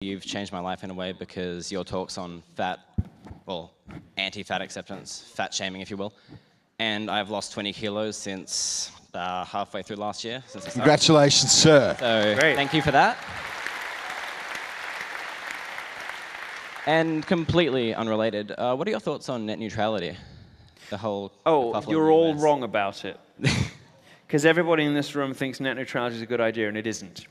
You've changed my life in a way because your talks on anti-fat acceptance, fat shaming, if you will. And I've lost 20 kilos since halfway through last year. Congratulations, sir. So Great. Thank you for that. And completely unrelated, what are your thoughts on net neutrality? The whole you're all wrong about it. Because everybody in this room thinks net neutrality is a good idea, and it isn't.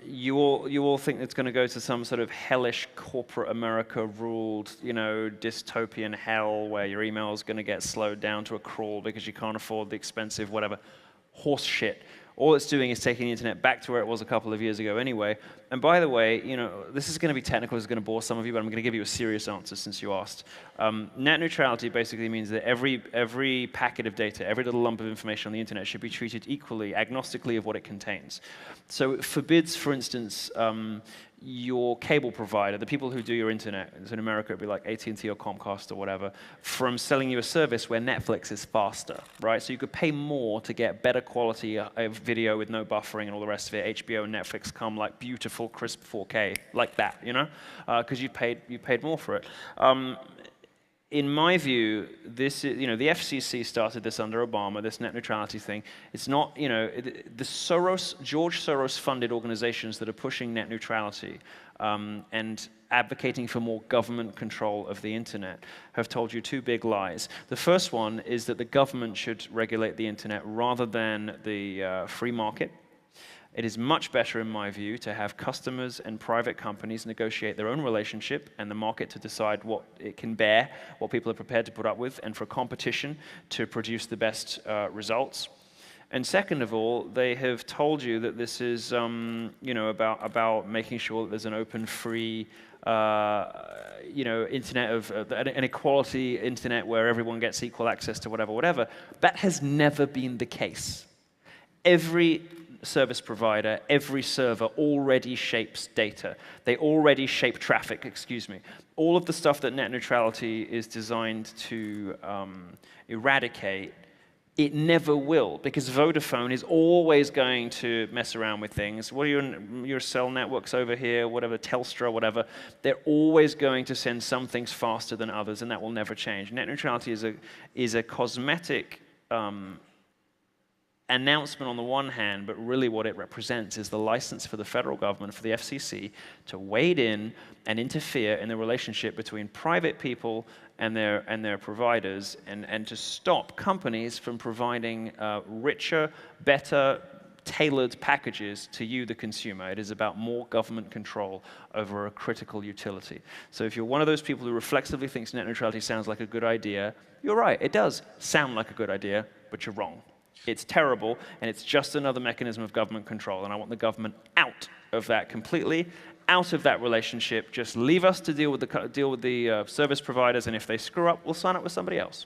You all think it's going to go to some sort of hellish corporate America-ruled, dystopian hell where your email is going to get slowed down to a crawl because you can't afford the expensive whatever. Horse shit. All it's doing is taking the internet back to where it was a couple of years ago anyway. And by the way, this is going to be technical, this is going to bore some of you, but I'm going to give you a serious answer since you asked. Net neutrality basically means that every packet of data, every little lump of information on the internet should be treated equally, agnostically of what it contains. So it forbids, for instance, your cable provider, the people who do your internet, so in America it'd be like AT&T or Comcast or whatever, from selling you a service where Netflix is faster, right? So you could pay more to get better quality of video with no buffering and all the rest of it. HBO and Netflix come like beautiful, crisp 4K, like that, because you paid more for it. In my view, this is, the FCC started this under Obama, this net neutrality thing. It's not, the George Soros-funded organizations that are pushing net neutrality and advocating for more government control of the internet have told you two big lies. The first one is that the government should regulate the internet rather than the free market. It is much better, in my view, to have customers and private companies negotiate their own relationship and the market to decide what it can bear, what people are prepared to put up with, and for competition to produce the best results. And second of all, they have told you that this is about making sure that there's an open, free, internet of an equality internet where everyone gets equal access to whatever. That has never been the case. Every service provider, every server already shapes data. They already shape traffic, excuse me. All of the stuff that net neutrality is designed to eradicate, it never will, because Vodafone is always going to mess around with things. What are your cell networks over here, whatever, Telstra, whatever, they're always going to send some things faster than others, and that will never change. Net neutrality is a cosmetic announcement on the one hand, but really what it represents is the license for the federal government, for the FCC, to wade in and interfere in the relationship between private people and their providers, and to stop companies from providing richer, better, tailored packages to you, the consumer. It is about more government control over a critical utility. So if you're one of those people who reflexively thinks net neutrality sounds like a good idea, you're right, it does sound like a good idea, but you're wrong. It's terrible, and it's just another mechanism of government control, and I want the government out of that completely, out of that relationship. Just leave us to deal with the service providers, and if they screw up, we'll sign up with somebody else.